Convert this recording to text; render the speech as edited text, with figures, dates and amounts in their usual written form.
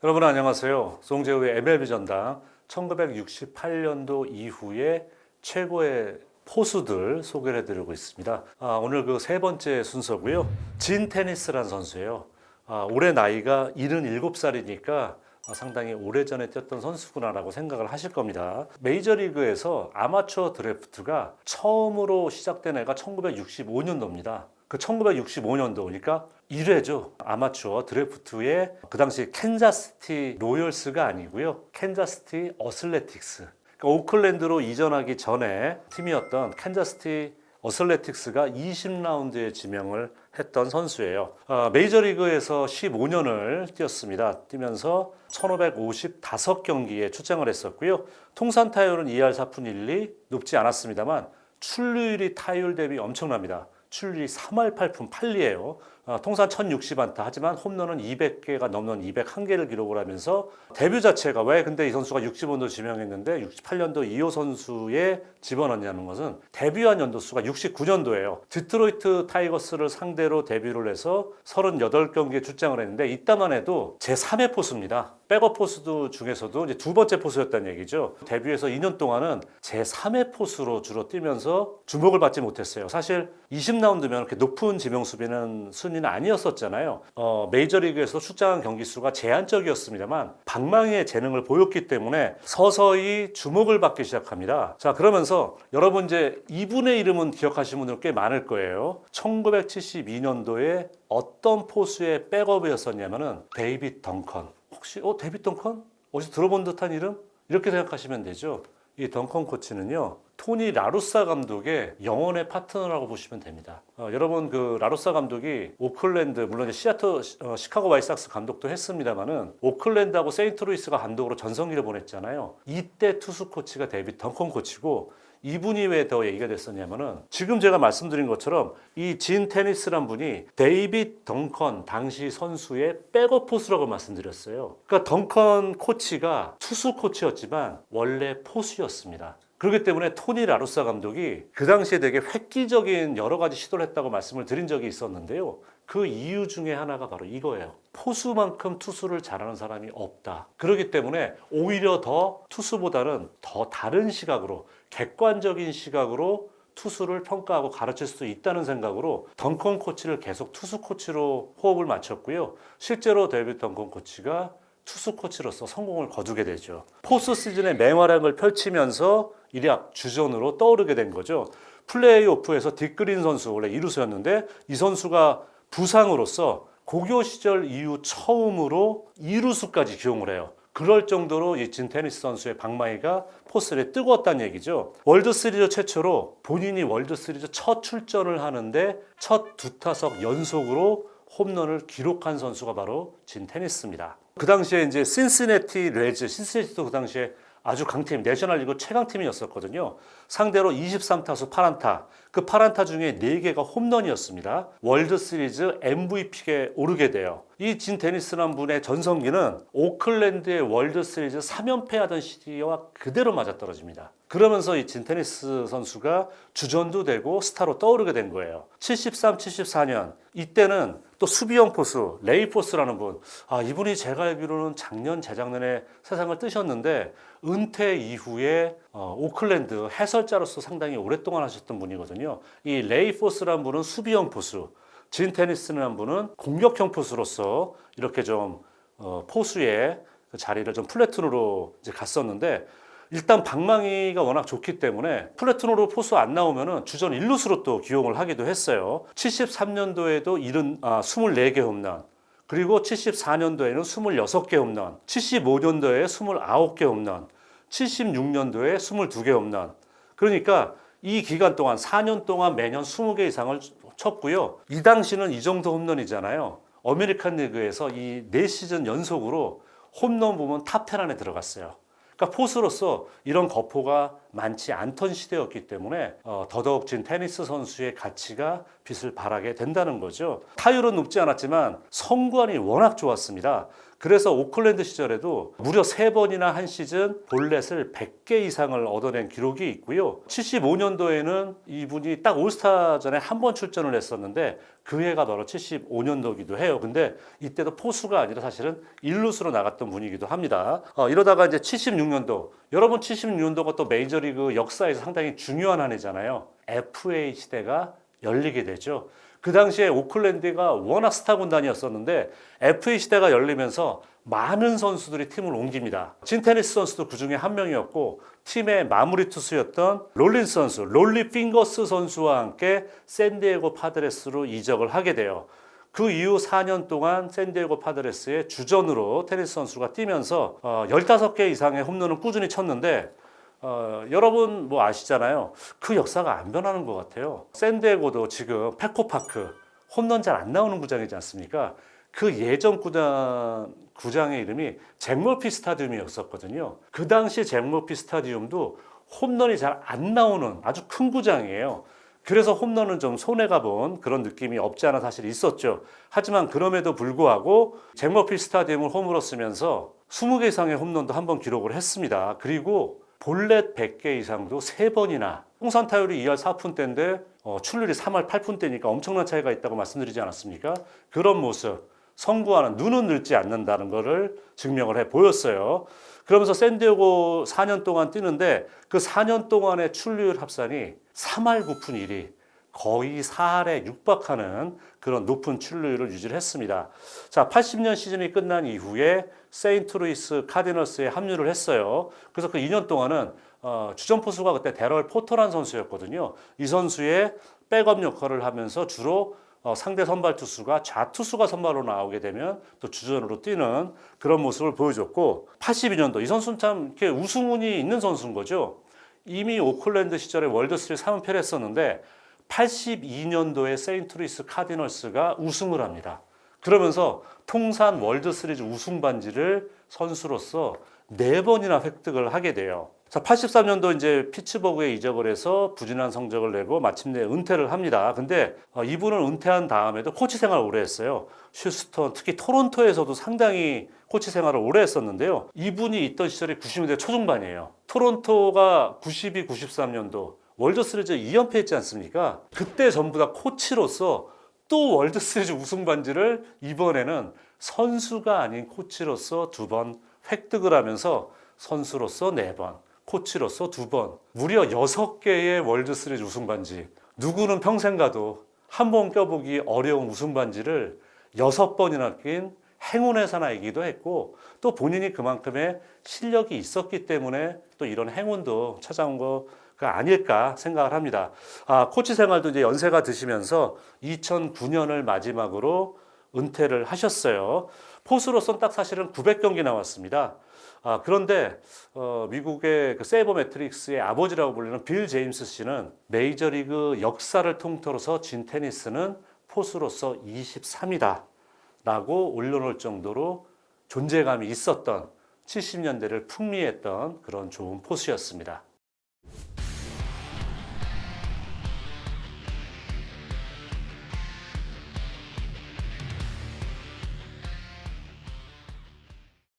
여러분 안녕하세요. 송재우의 MLB 전당 1968년도 이후에 최고의 포수들 소개를 해드리고 있습니다. 오늘 그 세 번째 순서고요. 진 테니스라는 선수예요. 올해 나이가 77살이니까 상당히 오래전에 뛰었던 선수구나라고 생각을 하실 겁니다. 메이저리그에서 아마추어 드래프트가 처음으로 시작된 해가 1965년도입니다. 그 1965년도, 그러니까 1회죠. 아마추어 드래프트에 그 당시 캔자스시티 로열스가 아니고요. 캔자스시티 어슬레틱스. 그러니까 오클랜드로 이전하기 전에 팀이었던 캔자스시티 어슬레틱스가 20라운드에 지명을 했던 선수예요. 메이저리그에서 15년을 뛰었습니다. 뛰면서 1555경기에 출장을 했었고요. 통산 타율은 2할 4푼 1리 높지 않았습니다만 출루율이 타율 대비 엄청납니다. 출루율이 3할 8푼 8리예요. 통산 1060안타, 하지만 홈런은 200개가 넘는 201개를 기록을 하면서 데뷔 자체가, 왜 근데 이 선수가 60원도 지명했는데 68년도 이호 선수에 집어넣냐는 것은 데뷔한 연도수가 69년도예요. 디트로이트 타이거스를 상대로 데뷔를 해서 38경기에 출장을 했는데 이따만 해도 제3의 포수입니다. 백업 포수 중에서도 이제 두 번째 포수였다는 얘기죠. 데뷔해서 2년 동안은 제3의 포수로 주로 뛰면서 주목을 받지 못했어요. 사실 20라운드면 그렇게 높은 지명 수비는 순위는 아니었었잖아요. 메이저리그에서 출장한 경기 수가 제한적이었습니다만 방망이의 재능을 보였기 때문에 서서히 주목을 받기 시작합니다. 자, 그러면서 여러분 이제 이분의 이름은 기억하시는 분들 꽤 많을 거예요. 1972년도에 어떤 포수의 백업이었었냐면은 데이빗 덩컨. 혹시 데이빗 덩컨? 어디서 들어본 듯한 이름? 이렇게 생각하시면 되죠. 이 덩컨 코치는요, 토니 라루사 감독의 영원의 파트너라고 보시면 됩니다. 여러분 그 라루사 감독이 오클랜드, 물론 시카고 화이트삭스 감독도 했습니다만은 오클랜드하고 세인트루이스가 감독으로 전성기를 보냈잖아요. 이때 투수 코치가 데이빗 덩컨 코치고, 이분이 왜 더 얘기가 됐었냐면은 지금 제가 말씀드린 것처럼 이 진 테니스란 분이 데이빗 덩컨 당시 선수의 백업 포수라고 말씀드렸어요. 그러니까 덩컨 코치가 투수 코치였지만 원래 포수였습니다. 그렇기 때문에 토니 라루사 감독이 그 당시에 되게 획기적인 여러 가지 시도를 했다고 말씀을 드린 적이 있었는데요. 그 이유 중에 하나가 바로 이거예요. 포수만큼 투수를 잘하는 사람이 없다. 그렇기 때문에 오히려 더 투수보다는 더 다른 시각으로, 객관적인 시각으로 투수를 평가하고 가르칠 수 있다는 생각으로 덩컨 코치를 계속 투수 코치로 호흡을 맞췄고요. 실제로 데이빗 덩컨 코치가 투수 코치로서 성공을 거두게 되죠. 포스 시즌의 맹활약을 펼치면서 일약 주전으로 떠오르게 된 거죠. 플레이오프에서 딕그린 선수, 원래 이루수였는데 이 선수가 부상으로서 고교 시절 이후 처음으로 이루수까지 기용을 해요. 그럴 정도로 이 진 테니스 선수의 방망이가 포스에 뜨거웠다는 얘기죠. 월드시리즈 최초로 본인이 월드시리즈 첫 출전을 하는데 첫 두 타석 연속으로 홈런을 기록한 선수가 바로 진 테니스입니다. 그 당시에 이제 신시내티도 그 당시에 아주 강팀, 내셔널리그 최강팀이었었거든요. 상대로 23타수 8안타, 그 8안타 중에 4개가 홈런이었습니다. 월드시리즈 MVP에 오르게 돼요. 이 진 테니스라는 분의 전성기는 오클랜드의 월드시리즈 3연패 하던 시기와 그대로 맞아떨어집니다. 그러면서 이 진 테니스 선수가 주전도 되고 스타로 떠오르게 된 거예요. 73, 74년 이때는 또 수비형 포수 레이 포스라는 분, 이분이 제가 알기로는 작년, 재작년에 세상을 뜨셨는데 은퇴 이후에 오클랜드 해설자로서 상당히 오랫동안 하셨던 분이거든요. 이 레이 포스라는 분은 수비형 포수, 진 테니스라는 분은 공격형 포수로서 이렇게 좀 포수의 그 자리를 좀 플래툰으로 이제 갔었는데, 일단 방망이가 워낙 좋기 때문에 플래툰으로 포수 안 나오면은 주전 1루수로 또 기용을 하기도 했어요. 73년도에도 24개 홈런, 그리고 74년도에는 26개 홈런, 75년도에 29개 홈런, 76년도에 22개 홈런. 그러니까 이 기간 동안 4년 동안 매년 20개 이상을 쳤고요. 이 당시는 이 정도 홈런이잖아요. 아메리칸 리그에서 이 4시즌 연속으로 홈런 보면 탑10 안에 들어갔어요. 그러니까 포수로서 이런 거포가 많지 않던 시대였기 때문에 더더욱 진 테니스 선수의 가치가 빛을 발하게 된다는 거죠. 타율은 높지 않았지만 성관이 워낙 좋았습니다. 그래서 오클랜드 시절에도 무려 3번이나 한 시즌 볼넷을 100개 이상을 얻어낸 기록이 있고요. 75년도에는 이분이 딱 올스타전에 한 번 출전을 했었는데 그 해가 바로 75년도기도 해요. 근데 이때도 포수가 아니라 사실은 일루수로 나갔던 분이기도 합니다. 이러다가 이제 76년도, 여러분 76년도가 또 메이저리그 역사에서 상당히 중요한 한 해잖아요. FA 시대가 열리게 되죠. 그 당시에 오클랜드가 워낙 스타 군단이었었는데 FA 시대가 열리면서 많은 선수들이 팀을 옮깁니다. 진 테니스 선수도 그 중에 한 명이었고 팀의 마무리 투수였던 롤린스 선수, 롤리 핑거스 선수와 함께 샌디에고 파드레스로 이적을 하게 돼요. 그 이후 4년 동안 샌디에고 파드레스의 주전으로 테니스 선수가 뛰면서 15개 이상의 홈런을 꾸준히 쳤는데 여러분 뭐 아시잖아요. 그 역사가 안 변하는 것 같아요. 샌디에고도 지금 패코파크 홈런 잘 안 나오는 구장이지 않습니까? 그 예전 구장의 이름이 잭 머피 스타디움이었었거든요. 그 당시 잭 머피 스타디움도 홈런이 잘 안 나오는 아주 큰 구장이에요. 그래서 홈런은 좀 손해가 본 그런 느낌이 없지 않아 사실 있었죠. 하지만 그럼에도 불구하고 잭 머피 스타디움을 홈으로 쓰면서 20개 이상의 홈런도 한번 기록을 했습니다. 그리고 볼넷 100개 이상도 3번이나, 통산 타율이 2할 4푼대인데 출루율이 3할 8푼대니까 엄청난 차이가 있다고 말씀드리지 않았습니까? 그런 모습, 성구하는, 눈은 늙지 않는다는 것을 증명을 해 보였어요. 그러면서 샌디에고 4년 동안 뛰는데 그 4년 동안의 출루율 합산이 3할 9푼 1리, 거의 4할에 육박하는 그런 높은 출루율을 유지를 했습니다. 자, 80년 시즌이 끝난 이후에 세인트루이스 카디널스에 합류를 했어요. 그래서 그 2년 동안은 주전 포수가 그때 데럴 포터란 선수였거든요. 이 선수의 백업 역할을 하면서 주로 상대 선발 투수가 좌투수가 선발로 나오게 되면 또 주전으로 뛰는 그런 모습을 보여줬고, 82년도 이 선수는 참 이렇게 우승운이 있는 선수인 거죠. 이미 오클랜드 시절에 월드시리즈 3연패를 했었는데 82년도에 세인트루이스 카디널스가 우승을 합니다. 그러면서 통산 월드시리즈 우승 반지를 선수로서 4번이나 획득을 하게 돼요. 자, 83년도 이제 피츠버그에 이적을 해서 부진한 성적을 내고 마침내 은퇴를 합니다. 근데 이분은 은퇴한 다음에도 코치 생활을 오래 했어요. 휴스턴, 특히 토론토에서도 상당히 코치 생활을 오래 했었는데요. 이분이 있던 시절이 90년대 초중반이에요. 토론토가 92, 93년도 월드시리즈 2연패 했지 않습니까? 그때 전부 다 코치로서 또 월드시리즈 우승 반지를 이번에는 선수가 아닌 코치로서 2번 획득을 하면서 선수로서 4번, 코치로서 2번, 무려 6개의 월드시리즈 우승 반지. 누구는 평생 가도 한 번 껴보기 어려운 우승 반지를 6번이나 낀 행운의 사나이기도 했고, 또 본인이 그만큼의 실력이 있었기 때문에 또 이런 행운도 찾아온 거가 아닐까 생각을 합니다. 코치 생활도 이제 연세가 드시면서 2009년을 마지막으로 은퇴를 하셨어요. 포수로서는 딱 사실은 900경기 나왔습니다. 그런데 미국의 그 세이버매트릭스의 아버지라고 불리는 빌 제임스 씨는 메이저리그 역사를 통틀어서 진 테니스는 포수로서 23이다 라고 올려놓을 정도로 존재감이 있었던 70년대를 풍미했던 그런 좋은 포수였습니다.